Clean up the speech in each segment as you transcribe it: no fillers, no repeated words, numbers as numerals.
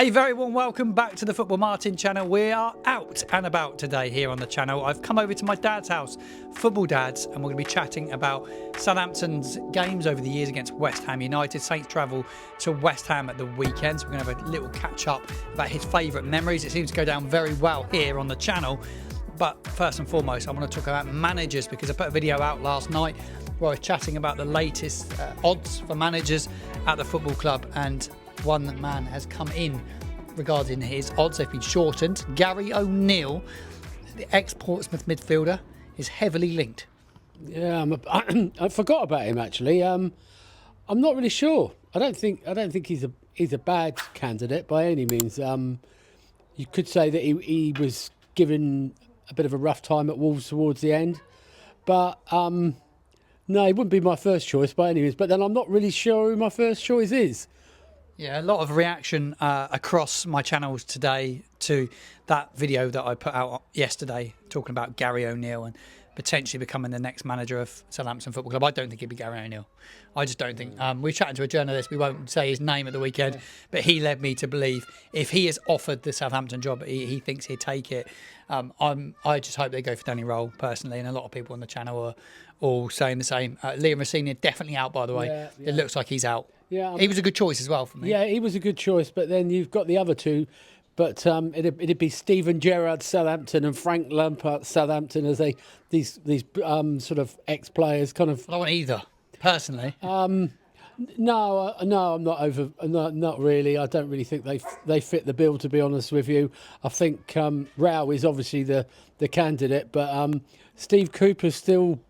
A very warm welcome back to the Football Martin channel. We are out and about today here on the channel. I've come over to my dad's house, Football Dad's, and we're going to be chatting about Southampton's games over the years against West Ham United. Saints travel to West Ham at the weekend, so we're going to have a little catch up about his favourite memories. It seems to go down very well here on the channel. But first and foremost, I want to talk about managers, because I put a video out last night where I was chatting about the latest odds for managers at the football club, and one man has come in regarding his odds. They've been shortened. Gary O'Neill, the ex-Portsmouth midfielder, is heavily linked. Yeah, I forgot about him actually. I'm not really sure. I don't think he's a bad candidate by any means. You could say that he was given a bit of a rough time at Wolves towards the end, but no, he wouldn't be my first choice by any means. But then I'm not really sure who my first choice is. Yeah, a lot of reaction across my channels today to that video that I put out yesterday talking about Gary O'Neill and potentially becoming the next manager of Southampton Football Club. I don't think it'd be Gary O'Neill. I just don't think. We chatted to a journalist, we won't say his name at the weekend, but he led me to believe if he is offered the Southampton job, he thinks he'd take it. I just hope they go for Danny Roll, personally, and a lot of people on the channel are all saying the same. Liam Rossini definitely out, by the way. Yeah. It looks like he's out. Yeah, he was a good choice as well for me. Yeah, he was a good choice, but then you've got the other two. But it'd be Steven Gerrard, Southampton, and Frank Lampard, Southampton, as these sort of ex-players kind of. I don't want either, personally. No, I'm not over. Not really. I don't really think they fit the bill, to be honest with you. I think Rao is obviously the candidate, but Steve Cooper's still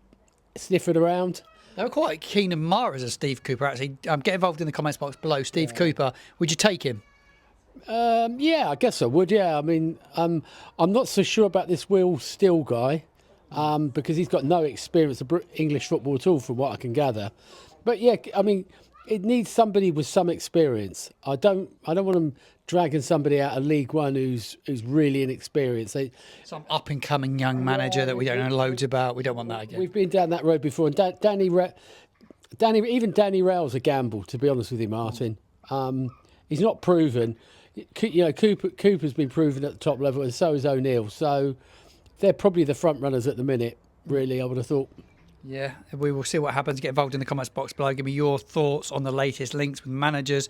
sniffing around. They were quite keen admirers of Steve Cooper, actually. Get involved in the comments box below. Steve Cooper, would you take him? Yeah, I guess I would. Yeah, I mean, I'm not so sure about this Will Still guy because he's got no experience of English football at all, from what I can gather. But yeah, I mean, it needs somebody with some experience. I don't want them dragging somebody out of League One who's really inexperienced. Some up and coming young manager that we don't know loads about. We don't want that again. We've been down that road before, and Danny Rail's a gamble, to be honest with you, Martin. He's not proven. You know, Cooper's been proven at the top level, and so is O'Neill. So they're probably the front runners at the minute, really, I would have thought. Yeah, we will see what happens. Get involved in the comments box below. Give me your thoughts on the latest links with managers.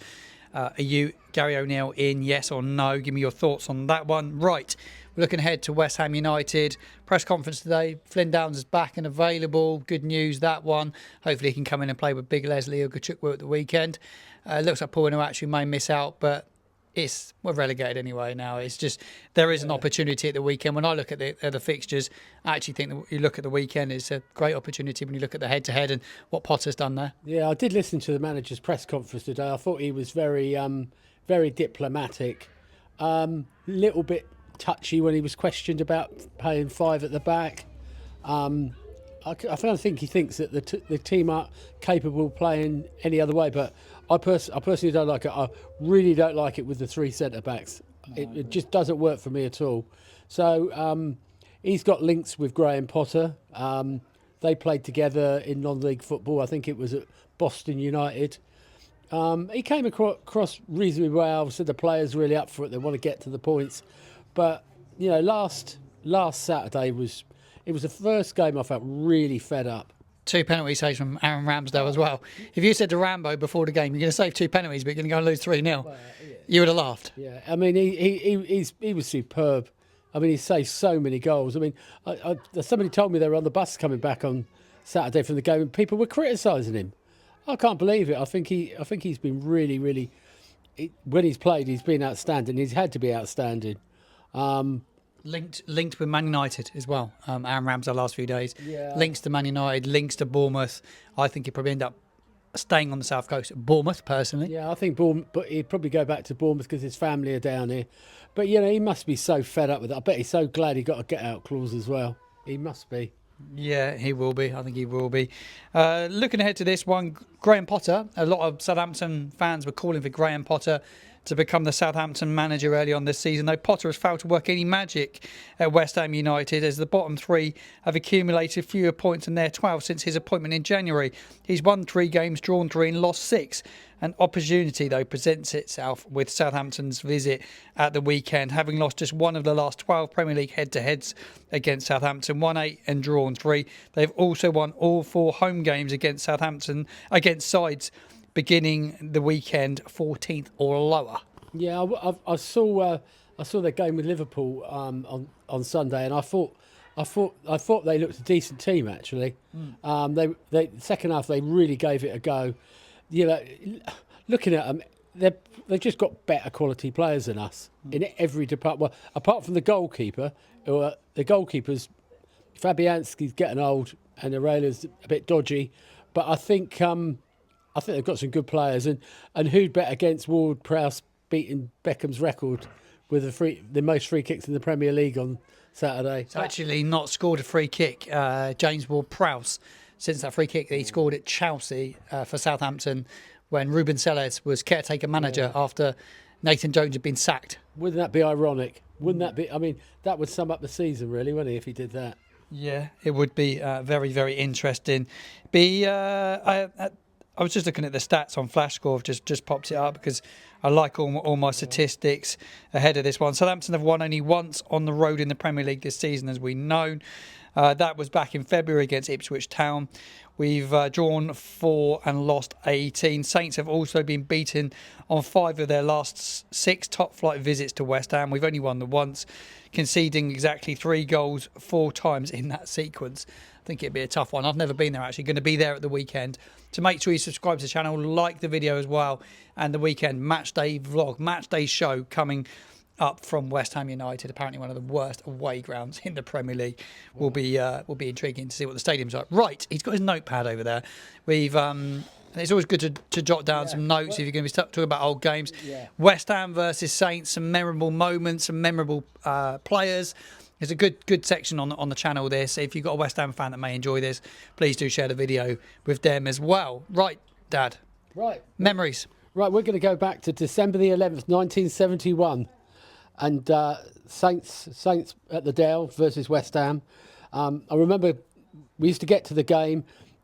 Are you Gary O'Neill in, yes or no? Give me your thoughts on that one. Right, we're looking ahead to West Ham United. Press conference today. Flynn Downs is back and available. Good news, that one. Hopefully he can come in and play with Big Leslie or Gachukwu at the weekend. Looks like Paul actually may miss out, but we're relegated anyway now. It's just there is an opportunity at the weekend. When I look at the fixtures, I actually think that you look at the weekend, it's a great opportunity when you look at the head-to-head and what Potter's done there. Yeah, I did listen to the manager's press conference today. I thought he was very diplomatic, little bit touchy when he was questioned about playing five at the back. I think he thinks that the team aren't capable of playing any other way, but I personally don't like it. I really don't like it with the three centre-backs. It just doesn't work for me at all. So he's got links with Graham Potter. They played together in non-league football. I think it was at Boston United. He came across reasonably well. Said the players really up for it. They want to get to the points. But, you know, last Saturday was the first game I felt really fed up. 2 penalty saves from Aaron Ramsdale as well. If you said to Rambo before the game, you're going to save 2 penalties, but you're going to go and lose 3-0, you would have laughed. Yeah, I mean, he was superb. I mean, he saved so many goals. I mean, somebody told me they were on the bus coming back on Saturday from the game, and people were criticising him. I can't believe it. I think he's been really, when he's played, he's been outstanding. He's had to be outstanding. Linked with Man United as well. Aaron Ramsdale last few days. Yeah. Links to Man United, links to Bournemouth. I think he'd probably end up staying on the south coast at Bournemouth, personally. Yeah, I think Bournemouth, but he'd probably go back to Bournemouth because his family are down here. But, you know, he must be so fed up with it. I bet he's so glad he got a get-out clause as well. He must be. Yeah, he will be. I think he will be. Looking ahead to this one, Graham Potter. A lot of Southampton fans were calling for Graham Potter to become the Southampton manager early on this season, though Potter has failed to work any magic at West Ham United, as the bottom three have accumulated fewer points than their 12 since his appointment in January. He's won 3 games, drawn 3 and lost 6. An opportunity, though, presents itself with Southampton's visit at the weekend, having lost just one of the last 12 Premier League head-to-heads against Southampton, won 8 and drawn 3. They've also won all 4 home games against Southampton, against sides beginning the weekend 14th or lower. Yeah, I saw their game with Liverpool on Sunday, and I thought they looked a decent team actually. They second half they really gave it a go. You know, looking at them, they've just got better quality players than us in every department. Well, apart from the goalkeeper, the goalkeepers, Fabianski's getting old and Aurelia's a bit dodgy, but I think they've got some good players. And who'd bet against Ward-Prowse beating Beckham's record with the most free kicks in the Premier League on Saturday? He's actually not scored a free kick, James Ward-Prowse, since that free kick that he scored at Chelsea for Southampton when Ruben Sellers was caretaker manager after Nathan Jones had been sacked. Wouldn't that be ironic? Wouldn't that be? I mean, that would sum up the season, really, wouldn't it, if he did that? Yeah, it would be very, very interesting. I was just looking at the stats on Flash Score. I've just popped it up because I like all my statistics ahead of this one. Southampton have won only once on the road in the Premier League this season, as we know. That was back in February against Ipswich Town. We've drawn 4 and lost 18. Saints have also been beaten on 5 of their last 6 top-flight visits to West Ham. We've only won them once, conceding exactly 3 goals 4 times in that sequence. I think it'd be a tough one. I've never been there, actually. Going to be there at the weekend. So make sure you subscribe to the channel, like the video as well, and the weekend matchday vlog, matchday show coming up from West Ham United, apparently one of the worst away grounds in the Premier League. Will be intriguing to see what the stadium's like. Right, he's got his notepad over there. And it's always good to jot down some notes if you're going to be talking about old games. Yeah. West Ham versus Saints, some memorable moments, some memorable players. There's a good section on the channel there. So if you've got a West Ham fan that may enjoy this, please do share the video with them as well. Right, Dad. Right. Memories. Right, we're going to go back to December the 11th, 1971. And Saints at the Dale versus West Ham. I remember we used to get to the game,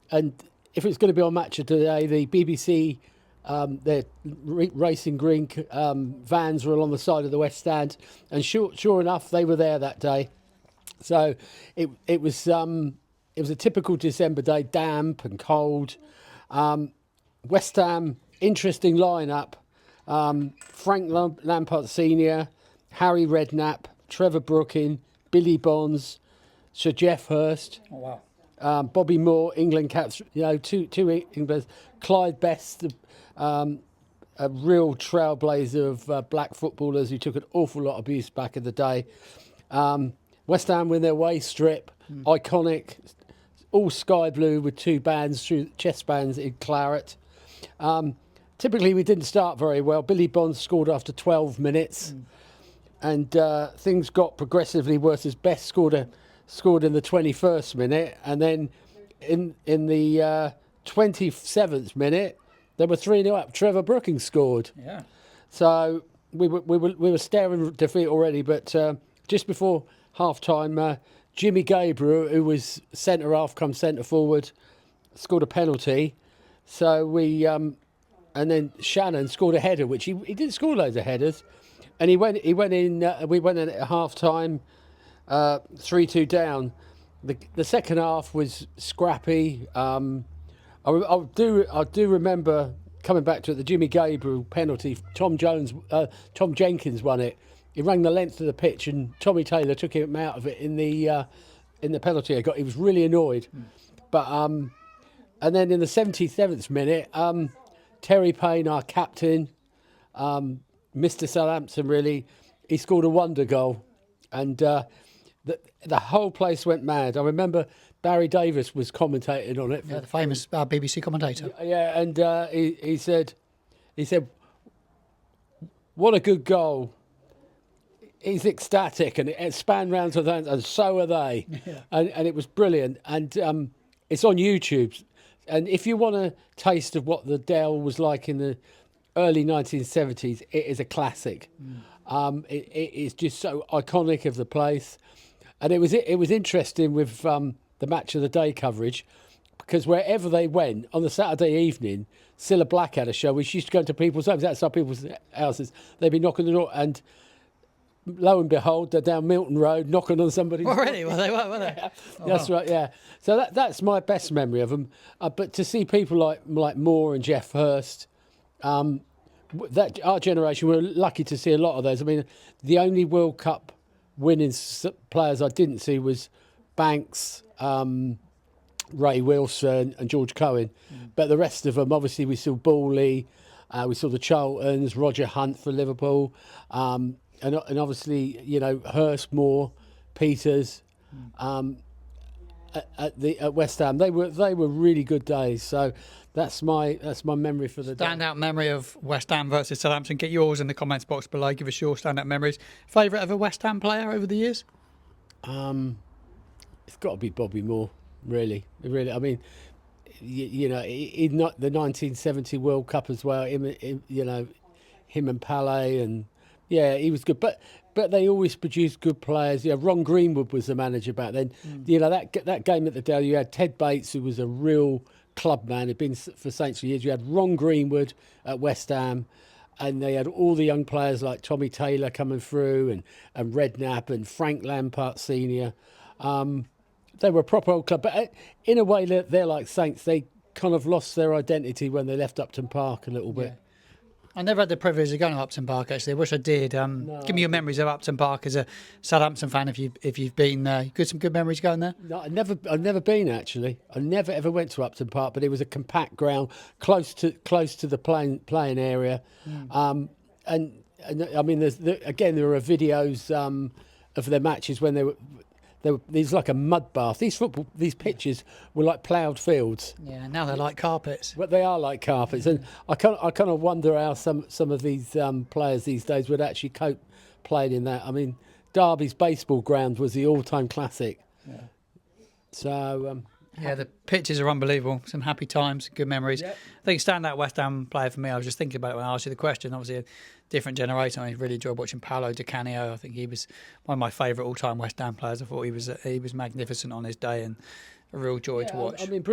and if it's going to be on Match of Today, the BBC, their racing green vans were along the side of the West Stand, and sure enough, they were there that day. So it was a typical December day, damp and cold. West Ham, interesting lineup. Frank Lampard Senior, Harry Redknapp, Trevor Brooking, Billy Bonds, Sir Geoff Hurst, Bobby Moore, England caps, two England, Clyde Best, a real trailblazer of black footballers who took an awful lot of abuse back in the day. West Ham win their way strip, iconic, all sky blue with 2 bands, chest bands in claret. Typically, we didn't start very well. Billy Bonds scored after 12 minutes. And things got progressively worse as Best scored in the 21st minute, and then in the 27th minute they were 3-0 up. Trevor Brooking scored. Yeah. So we were staring defeat already, but just before half time, Jimmy Gabriel, who was centre half come centre forward, scored a penalty. So we and then Shannon scored a header, which he didn't score loads of headers. And we went in at half time, 3-2 down. The second half was scrappy. I do remember coming back to it, the Jimmy Gabriel penalty. Tom Jenkins won it. He ran the length of the pitch, and Tommy Taylor took him out of it in the penalty he got. He was really annoyed. But and then in the 77th minute, Terry Payne, our captain, Mr. Southampton, really, he scored a wonder goal, and the whole place went mad. I remember Barry Davis was commentating on it. The famous BBC commentator. Yeah, and he said, "What a good goal!" He's ecstatic, and it spanned round to that, and so are they. Yeah. And it was brilliant, and it's on YouTube. And if you want a taste of what the Dale was like in the early 1970s, it is a classic. It is just so iconic of the place. And it was interesting with the match of the day coverage, because wherever they went on the Saturday evening, Cilla Black had a show. We used to go to people's homes, outside people's houses. They'd be knocking on the door, and lo and behold, they're down Milton Road knocking on somebody's door. Oh, really? Well, they were they? Yeah. That's right, yeah. So that's my best memory of them. But to see people like Moore and Jeff Hurst, that our generation, were lucky to see a lot of those. I mean, the only World Cup winning players I didn't see was Banks, Ray Wilson and George Cohen. But the rest of them, obviously, we saw Bawley, we saw the Charltons, Roger Hunt for Liverpool, and obviously, you know, Hurst, Moore, Peters, at West Ham. They were really good days. So that's my memory for the Standout memory of West Ham versus Southampton. Get yours in the comments box below. Give us your standout memories. Favourite of a West Ham player over the years? It's got to be Bobby Moore. Really. I mean, you know, in not the 1970 World Cup as well. Him and Palais, and yeah, he was good. But they always produced good players. Yeah, Ron Greenwood was the manager back then. You know, that game at the Dell, you had Ted Bates, who was a real club man. Had been for Saints for years. You had Ron Greenwood at West Ham, and they had all the young players like Tommy Taylor coming through, and Redknapp and Frank Lampard Senior. They were a proper old club, but in a way, they're like Saints. They kind of lost their identity when they left Upton Park a little bit. Yeah. I never had the privilege of going to Upton Park, actually. I wish I did. No, give me your memories of Upton Park as a Southampton fan, if you've been there. Some good memories going there? No, I've never been, actually. I never ever went to Upton Park, but it was a compact ground close to the playing area. And I mean, there are videos of their matches when they were these like a mud bath. These pitches were like ploughed fields. Yeah, now they're like carpets. But they are like carpets, and I kind of wonder how some of these players these days would actually cope playing in that. I mean, Derby's baseball ground was the all-time classic. Yeah. So. Yeah, the pitches are unbelievable. Some happy times, good memories. Yep. I think standout West Ham player for me, I was just thinking about it when I asked you the question. Obviously, a different generation. I really enjoyed watching Paolo Di Canio. I think he was one of my favourite all-time West Ham players. I thought he was magnificent on his day and a real joy to watch. I mean,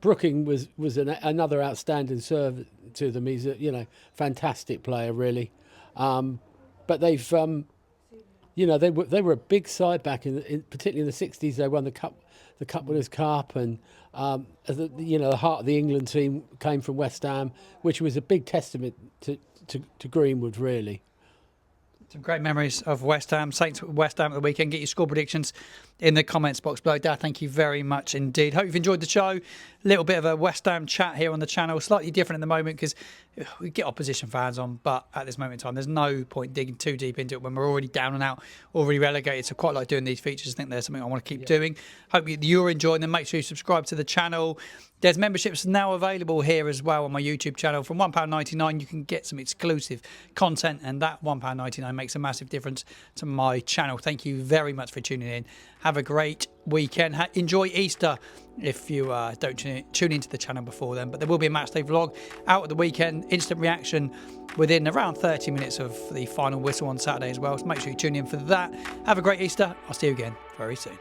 Brooking was another outstanding serve to them. He's a fantastic player, really. But they've they were a big side back particularly in the 60s. They won the Cup Winners' Cup, and the heart of the England team came from West Ham, which was a big testament to Greenwood, really. Some great memories of West Ham. Saints West Ham at the weekend. Get your score predictions in the comments box below. Dad, thank you very much indeed. Hope you've enjoyed the show. A little bit of a West Ham chat here on the channel. Slightly different at the moment because we get opposition fans on, but at this moment in time, there's no point digging too deep into it when we're already down and out, already relegated. So quite like doing these features. I think there's something I want to keep doing. Hope you're enjoying them. Make sure you subscribe to the channel. There's memberships now available here as well on my YouTube channel. From £1.99, you can get some exclusive content, and that £1.99 makes a massive difference to my channel. Thank you very much for tuning in. Have a great weekend. Enjoy Easter if you don't tune into the channel before then. But there will be a matchday vlog out at the weekend. Instant reaction within around 30 minutes of the final whistle on Saturday as well. So make sure you tune in for that. Have a great Easter. I'll see you again very soon.